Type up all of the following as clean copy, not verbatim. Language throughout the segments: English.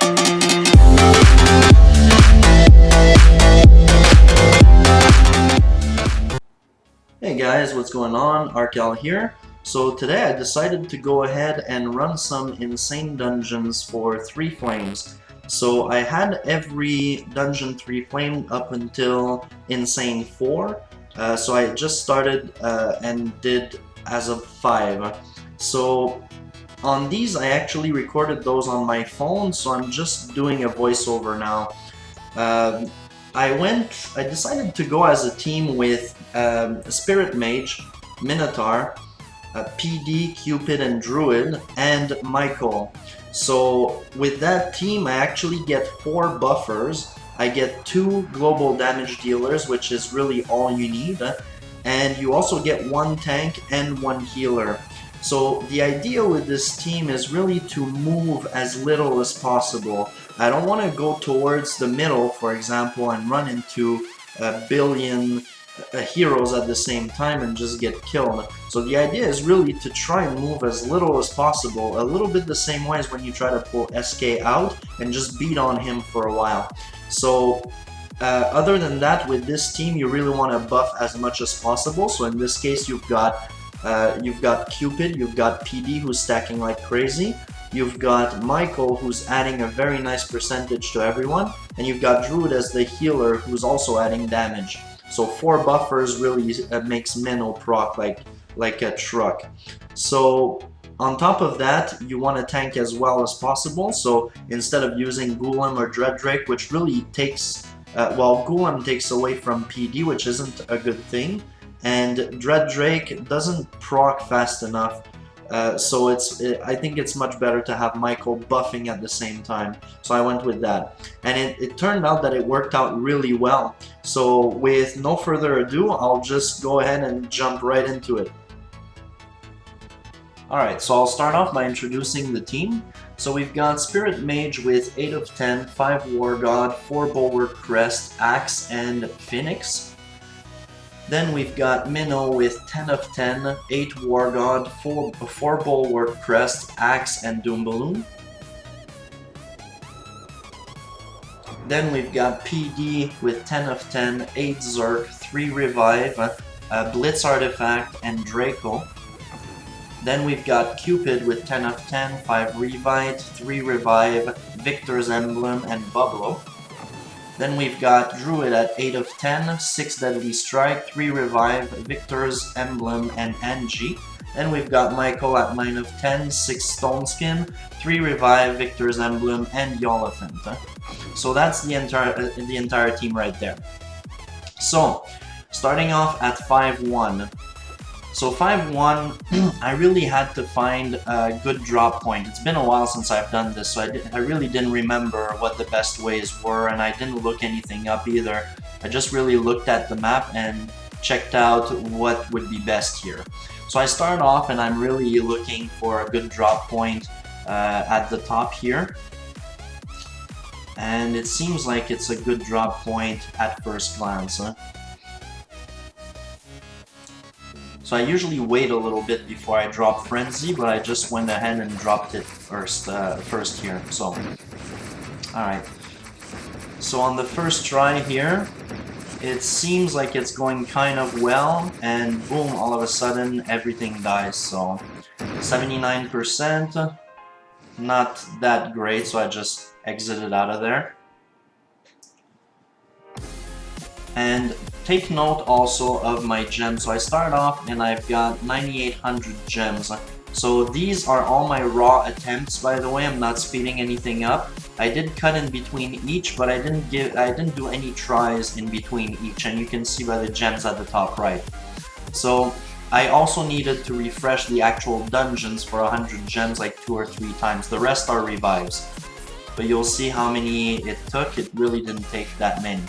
Hey guys, what's going on? Arkel here. So today I decided to go ahead and run some insane dungeons for 3 flames. So I had every dungeon 3 flame up until insane 4. So I just started and did as of 5. So on these I actually recorded those on my phone, so I'm just doing a voiceover now. Um, I decided to go as a team with Spirit Mage, Minotaur, PD, Cupid, and Druid, and Michael. So with that team, I actually get 4 buffers. I get 2 global damage dealers, which is really all you need, and you also get 1 tank and 1 healer. So the idea with this team is really to move as little as possible. I don't want to go towards the middle, for example, and run into a billion heroes at the same time and just get killed. So the idea is really to try and move as little as possible, a little bit the same way as when you try to pull SK out and just beat on him for a while. So other than that, with this team you really want to buff as much as possible. So in this case you've got Cupid, you've got PD who's stacking like crazy, you've got Michael who's adding a very nice percentage to everyone, and you've got Druid as the healer who's also adding damage. So 4 buffers really makes Minnow proc like a truck. So on top of that, you want to tank as well as possible. So instead of using Golem or Dread Drake, which really takes, well, Golem takes away from PD, which isn't a good thing, and Dread Drake doesn't proc fast enough, so I think it's much better to have Michael buffing at the same time. So I went with that, and it turned out that it worked out really well. So with no further ado, I'll just go ahead and jump right into it. Alright, so I'll start off by introducing the team. So we've got Spirit Mage with 8 of 10, 5 War God, 4 Bulwark Crest, Axe, and Phoenix. Then we've got Minnow with 10 of 10, 8 War God, 4 Bulwark Crest, Axe, and Doom Balloon. Then we've got PD with 10 of 10, 8 Zerk, 3 Revive, Blitz Artifact, and Draco. Then we've got Cupid with 10 of 10, 5 Revive, 3 Revive, Victor's Emblem, and Bublo. Then we've got Druid at 8 of 10, 6 Deadly Strike, 3 Revive, Victor's Emblem, and Angie. Then we've got Michael at 9 of 10, 6 Stone Skin, 3 Revive, Victor's Emblem, and Yolithant. So that's the entire team right there. So, starting off at 5-1. So 5-1, I really had to find a good drop point. It's been a while since I've done this, so I really didn't remember what the best ways were, and I didn't look anything up either. I just really looked at the map and checked out what would be best here. So I start off and I'm really looking for a good drop point at the top here. And it seems like it's a good drop point at first glance. So I usually wait a little bit before I drop Frenzy, but I just went ahead and dropped it first here. So, alright. So on the first try here, it seems like it's going kind of well, and boom, all of a sudden everything dies. So 79%, not that great, so I just exited out of there. And take note also of my gems. So I start off and I've got 9,800 gems. So these are all my raw attempts, by the way. I'm not speeding anything up. I did cut in between each, but I didn't do any tries in between each, and you can see by the gems at the top right. So I also needed to refresh the actual dungeons for 100 gems like 2 or 3 times. The rest are revives. But you'll see how many it took. It really didn't take that many.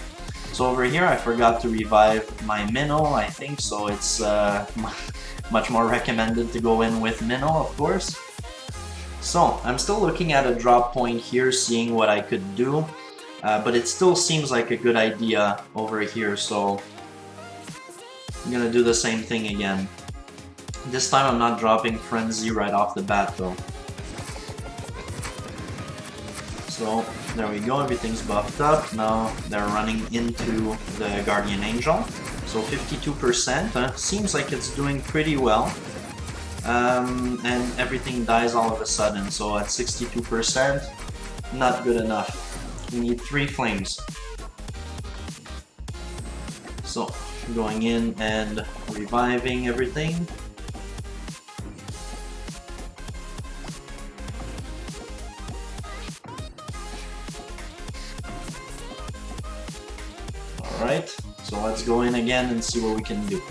So over here I forgot to revive my Minnow, I think, so it's much more recommended to go in with Minnow, of course. So I'm still looking at a drop point here, seeing what I could do, but it still seems like a good idea over here, so I'm gonna do the same thing again. This time I'm not dropping Frenzy right off the bat though. So there we go, everything's buffed up. Now they're running into the Guardian Angel. So 52%, seems like it's doing pretty well. And everything dies all of a sudden, so at 62%, not good enough. We need 3 flames. So, going in and reviving everything. Alright, so let's go in again and see what we can do.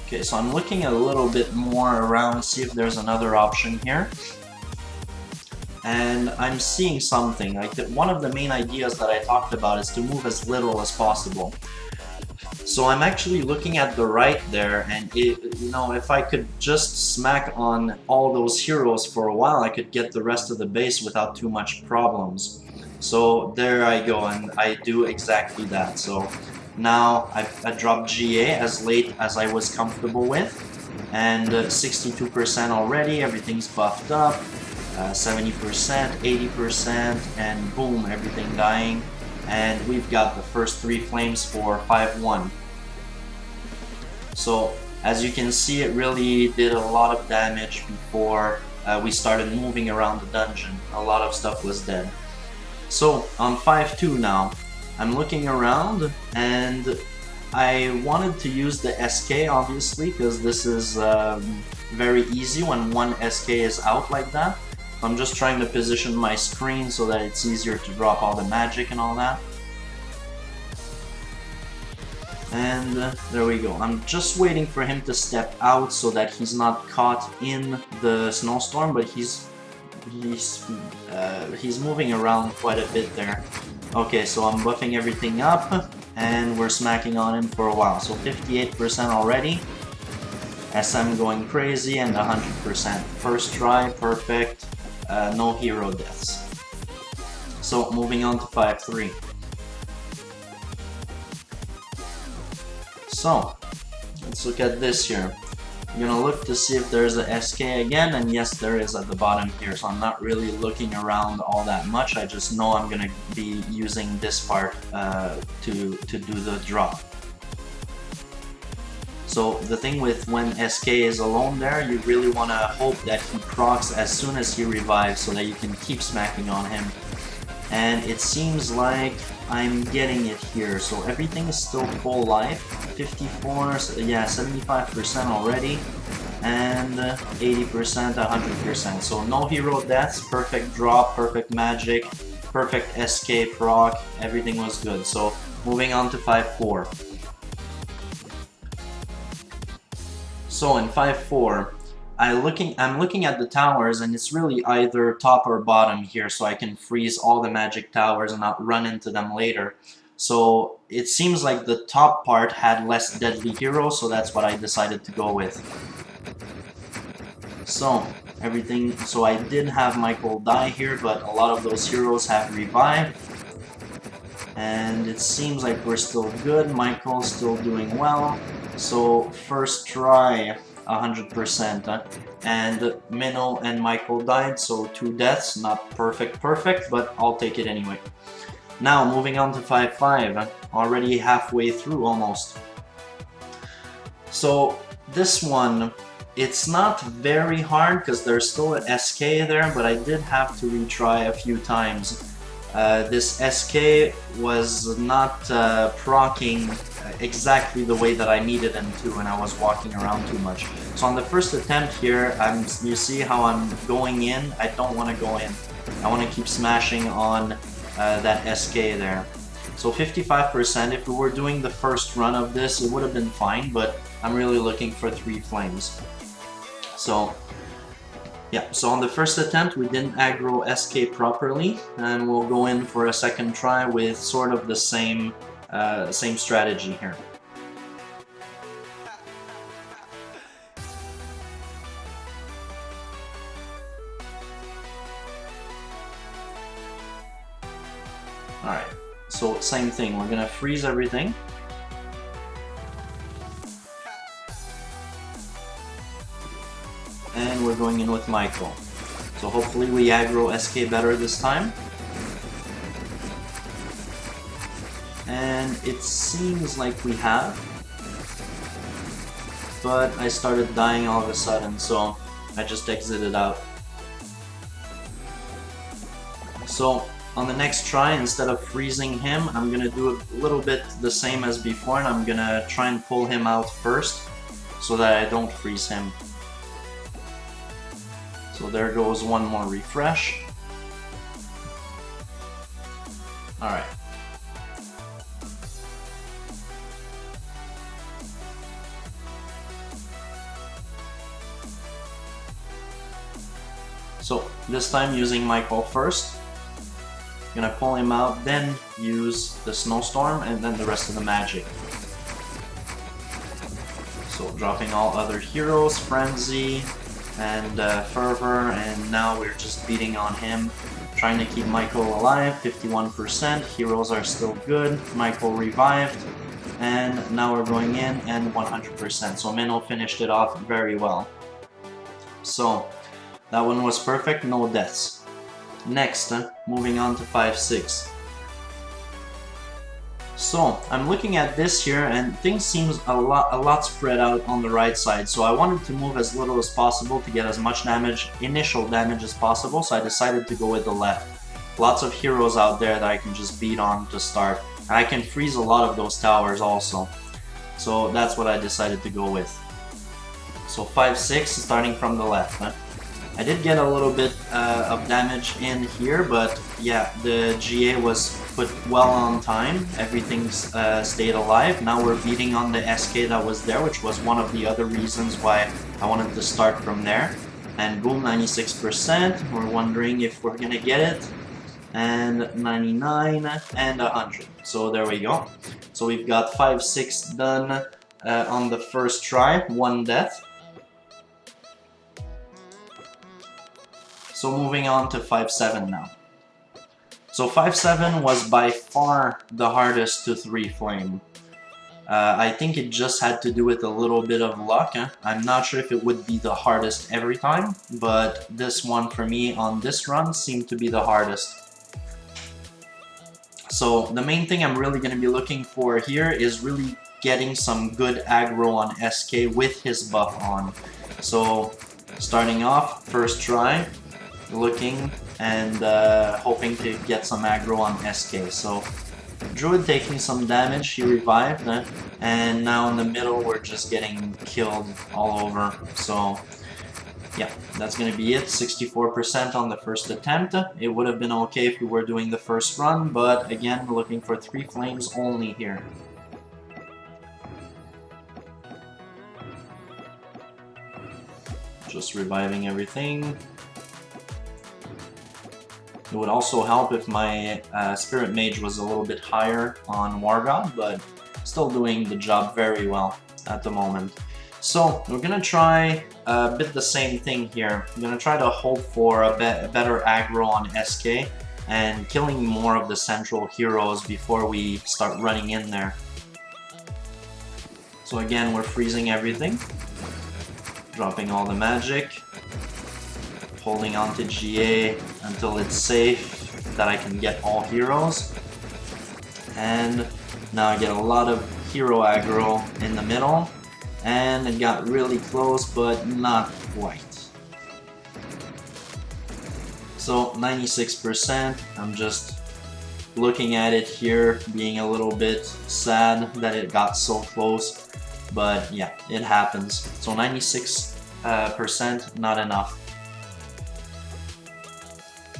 Okay, so I'm looking a little bit more around, see if there's another option here. And I'm seeing something, like one of the main ideas that I talked about is to move as little as possible. So I'm actually looking at the right there, and if I could just smack on all those heroes for a while, I could get the rest of the base without too much problems. So there I go, and I do exactly that. So now I dropped GA as late as I was comfortable with, and 62% already, everything's buffed up, 70%, 80%, and boom, everything dying. And we've got the first 3 flames for 5-1. So as you can see, it really did a lot of damage before we started moving around the dungeon. A lot of stuff was dead. So on 5-2 now, I'm looking around, and I wanted to use the SK obviously, because this is very easy when one SK is out like that. I'm just trying to position my screen so that it's easier to drop all the magic and all that. And there we go. I'm just waiting for him to step out so that he's not caught in the snowstorm, but he's moving around quite a bit there. Okay, so I'm buffing everything up, and we're smacking on him for a while. So 58% already. SM going crazy, and 100%. First try, perfect. No hero deaths. So moving on to 5-3. So let's look at this here. I'm gonna look to see if there's a SK again, and yes, there is at the bottom here. So I'm not really looking around all that much. I just know I'm gonna be using this part to do the drop. So the thing with when SK is alone there, you really want to hope that he procs as soon as he revives so that you can keep smacking on him. And it seems like I'm getting it here, so everything is still full life. 54, yeah, 75% already, and 80%, 100%. So no hero deaths, perfect drop, perfect magic, perfect SK proc, everything was good. So moving on to 5-4. So in 5-4, I'm looking at the towers, and it's really either top or bottom here, so I can freeze all the magic towers and not run into them later. So it seems like the top part had less deadly heroes, so that's what I decided to go with. So so I did have Michael die here, but a lot of those heroes have revived. And it seems like we're still good. Michael's still doing well. So first try, 100%. And Minnow and Michael died, so 2 deaths. Not perfect, but I'll take it anyway. Now moving on to 5-5. Already halfway through almost. So this one, it's not very hard because there's still an SK there, but I did have to retry a few times. This SK was not proccing exactly the way that I needed him to, and I was walking around too much. So on the first attempt here, you see how I'm going in. I don't want to go in. I want to keep smashing on that SK there. So 55%, if we were doing the first run of this, it would have been fine, but I'm really looking for 3 flames. So yeah, so on the first attempt we didn't aggro SK properly, and we'll go in for a second try with sort of the same strategy here. Alright, so same thing, we're gonna freeze everything. And we're going in with Michael. So hopefully we aggro SK better this time. And it seems like we have. But I started dying all of a sudden, so I just exited out. So on the next try, instead of freezing him, I'm gonna do a little bit the same as before, and I'm gonna try and pull him out first so that I don't freeze him. So there goes one more refresh. Alright. So this time using Michael first. Gonna pull him out, then use the snowstorm and then the rest of the magic. So dropping all other heroes, Frenzy and Fervor, and now we're just beating on him, trying to keep Michael alive. 51%, heroes are still good, Michael revived, and now we're going in and 100%. So Minnow finished it off very well. So that one was perfect, no deaths. Next, moving on to 5-6. So I'm looking at this here, and things seems a lot spread out on the right side. So I wanted to move as little as possible to get as much damage, initial damage as possible. So I decided to go with the left. Lots of heroes out there that I can just beat on to start, and I can freeze a lot of those towers also. So that's what I decided to go with. So 5-6, starting from the left. I did get a little bit of damage in here, but yeah, the GA was put well on time. Everything stayed alive. Now we're beating on the SK that was there, which was one of the other reasons why I wanted to start from there. And boom, 96%. We're wondering if we're gonna get it. And 99 and 100. So there we go. So we've got 5-6 done on the first try, one death. So moving on to 5-7 now. So 5-7 was by far the hardest to 3-flame. I think it just had to do with a little bit of luck. I'm not sure if it would be the hardest every time, but this one for me on this run seemed to be the hardest. So the main thing I'm really going to be looking for here is really getting some good aggro on SK with his buff on. So starting off, first try, looking and hoping to get some aggro on SK. So Druid taking some damage, he revived, and now in the middle we're just getting killed all over. So yeah, that's gonna be it. 64% on the first attempt. It would have been okay if we were doing the first run, but again, we're looking for 3 flames only here. Just reviving everything. It would also help if my Spirit Mage was a little bit higher on War God, but still doing the job very well at the moment. So we're gonna try a bit the same thing here. I'm gonna try to hope for a better aggro on SK and killing more of the central heroes before we start running in there. So again, we're freezing everything, dropping all the magic, holding on to GA until it's safe that I can get all heroes. And now I get a lot of hero aggro in the middle, and it got really close but not quite. So 96%, I'm just looking at it here, being a little bit sad that it got so close, but yeah, it happens. So 96%, not enough.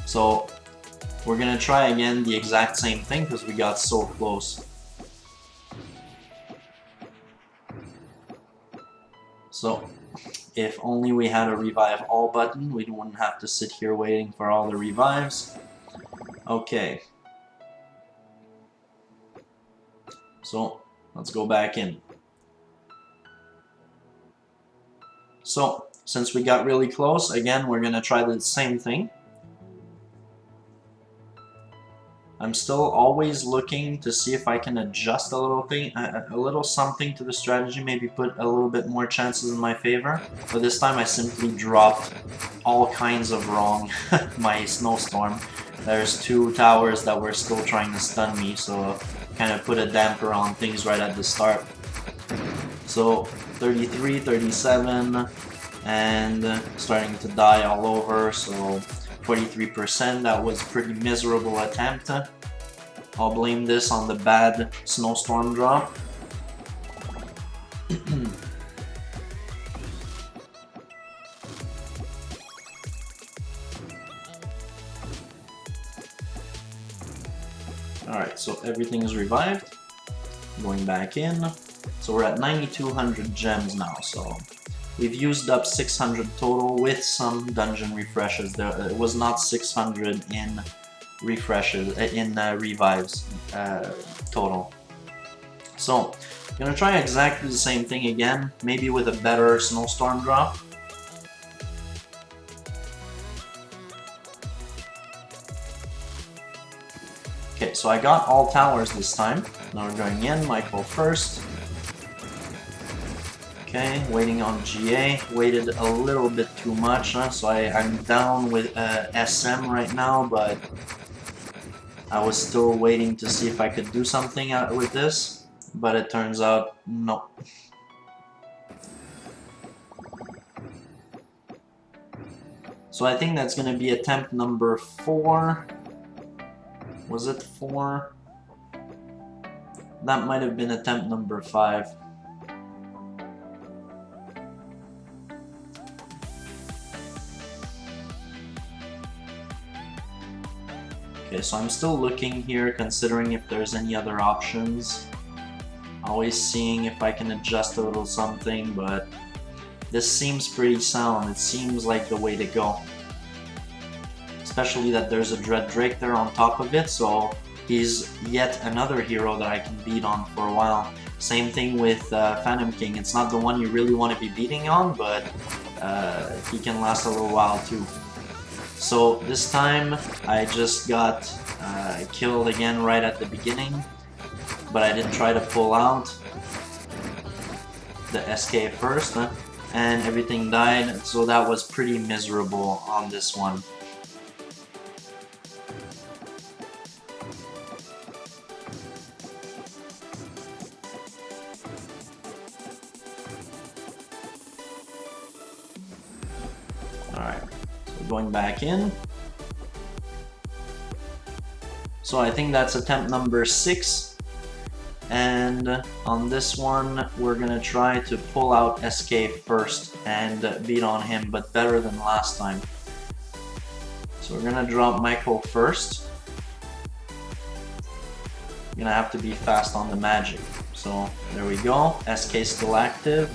So we're gonna try again the exact same thing because we got so close. So if only we had a revive all button, we wouldn't have to sit here waiting for all the revives. Okay. So let's go back in. So since we got really close, again we're gonna try the same thing. I'm still always looking to see if I can adjust a little thing, a little something to the strategy, maybe put a little bit more chances in my favor. But this time I simply dropped all kinds of wrong my snowstorm. There's two towers that were still trying to stun me, so kind of put a damper on things right at the start. So 33, 37, and starting to die all over, so 43%, that was a pretty miserable attempt. I'll blame this on the bad snowstorm drop. Alright, so everything is revived. Going back in. So we're at 9,200 gems now, so we've used up 600 total with some dungeon refreshes. It was not 600 in refreshes, revives total. So, I'm gonna try exactly the same thing again, maybe with a better snowstorm drop. Okay, so I got all towers this time. Now we're going in, Michael first. Okay, waiting on GA. Waited a little bit too much, so I'm down with SM right now, but I was still waiting to see if I could do something with this, but it turns out no. So I think that's going to be attempt number 4. Was it 4? That might have been attempt number 5. Okay, so I'm still looking here, considering if there's any other options. Always seeing if I can adjust a little something, but this seems pretty sound. It seems like the way to go. Especially that there's a Dread Drake there on top of it, so he's yet another hero that I can beat on for a while. Same thing with Phantom King. It's not the one you really want to be beating on, but he can last a little while too. So this time I just got killed again right at the beginning, but I did try to pull out the SK first, and everything died, so that was pretty miserable on this one. Alright, so going back in. So I think that's attempt number 6. And on this one, we're gonna try to pull out SK first and beat on him, but better than last time. So we're gonna drop Michael first. You're gonna have to be fast on the magic. So there we go, SK still active.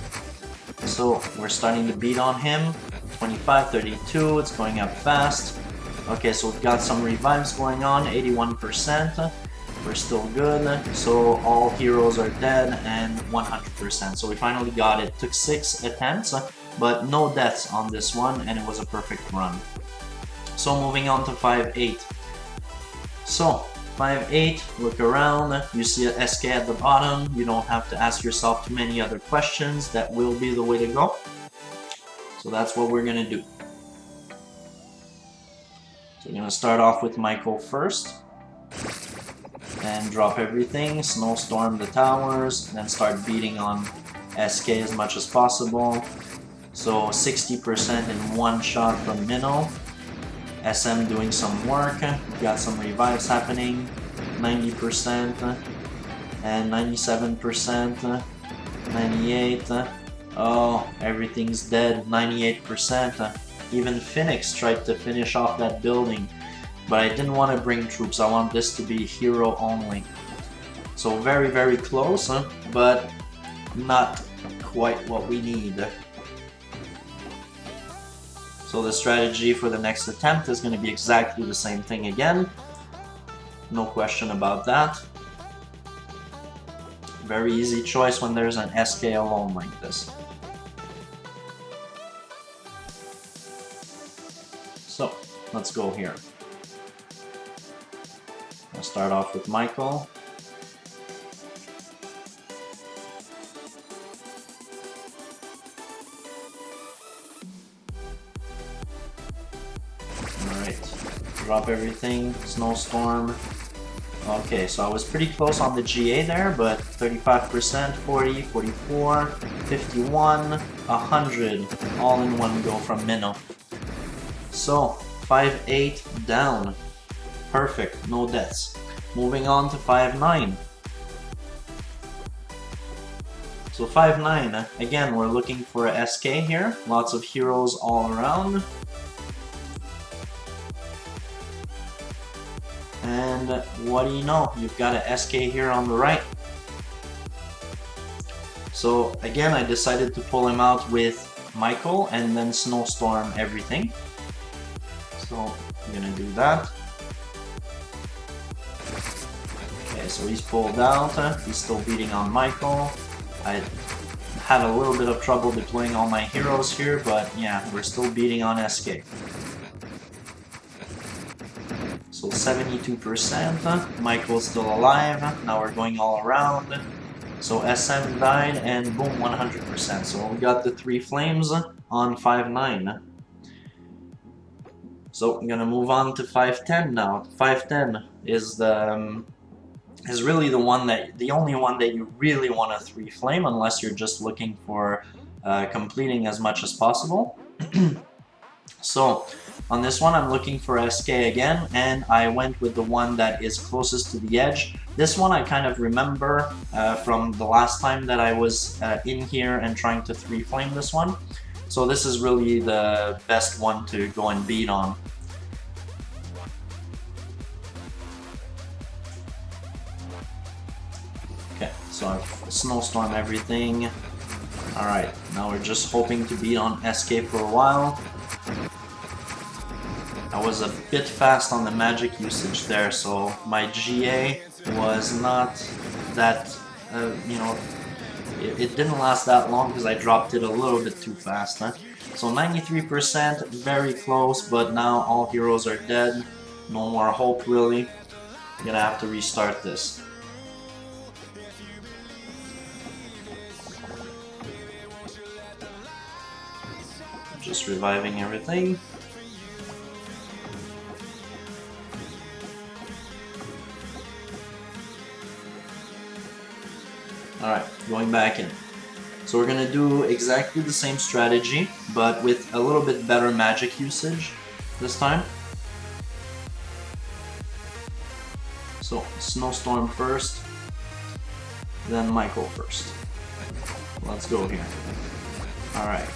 So we're starting to beat on him. 25, 32, it's going up fast. Okay, so we've got some revives going on, 81%. We're still good. So all heroes are dead and 100%. So we finally got it. Took 6 attempts, but no deaths on this one, and it was a perfect run. So moving on to 5-8. So 5-8, look around, you see a SK at the bottom. You don't have to ask yourself too many other questions. That will be the way to go. So that's what we're gonna do. So we're gonna start off with Michael first. And drop everything, snowstorm the towers, then start beating on SK as much as possible. So 60% in one shot from Minnow. SM doing some work, got some revives happening, 90% and 97%, 98. Oh, everything's dead, 98%. Even Phoenix tried to finish off that building, but I didn't want to bring troops. I want this to be hero only. So very, very close, but not quite what we need. So the strategy for the next attempt is going to be exactly the same thing again. No question about that. Very easy choice when there's an SK alone like this. So let's go here. start off with Michael. Alright, drop everything, Snowstorm. Okay, so I was pretty close on the GA there, but 35%, 40, 44, 51, 100, all in one go from Minnow. So, 5-8 down. Perfect, no deaths. Moving on to 5-9. So 5-9, again, we're looking for a SK here. Lots of heroes all around. And what do you know? You've got a SK here on the right. So again, I decided to pull him out with Michael and then Snowstorm everything. So I'm gonna do that. Okay, so he's pulled out. He's still beating on Michael. I had a little bit of trouble deploying all my heroes here, but yeah, we're still beating on SK. So 72%, Michael's still alive, now we're going all around. So SM died and boom, 100%. So we got the 3 flames on 5-9. So I'm gonna move on to 5-10 now. 5-10 is really the only one that you really want to 3 flame unless you're just looking for completing as much as possible. So on this one I'm looking for SK again, and I went with the one that is closest to the edge. This one I kind of remember from the last time that I was in here and trying to 3 flame this one. So this is really the best one to go and beat on. Okay, so I've Snowstorm everything. Alright, now we're just hoping to beat on SK for a while. I was a bit fast on the magic usage there, so my GA was not that, you know, it didn't last that long because I dropped it a little bit too fast. So 93%, very close, but now all heroes are dead. No more hope, really. I'm gonna have to restart this. Just reviving everything. Alright, going back in. So we're gonna do exactly the same strategy, but with a little bit better magic usage this time. So, Snowstorm first, then Michael first. Let's go here. Alright.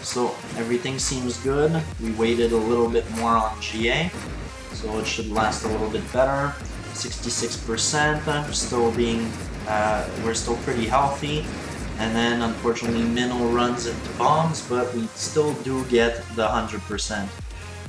So, everything seems good. We waited a little bit more on GA, so it should last a little bit better. 66%, still being, we're still pretty healthy. And then unfortunately Minnow runs into bombs, but we still do get the 100%.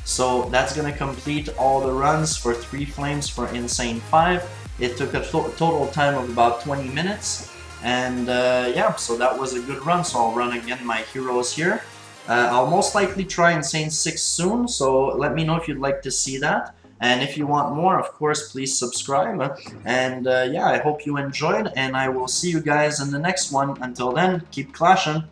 So that's gonna complete all the runs for 3 flames for Insane 5. It took a total time of about 20 minutes. And yeah, so that was a good run. So I'll run again my heroes here. I'll most likely try Insane 6 soon, so let me know if you'd like to see that. And if you want more, of course, please subscribe. And yeah, I hope you enjoyed, and I will see you guys in the next one. Until then, keep clashing.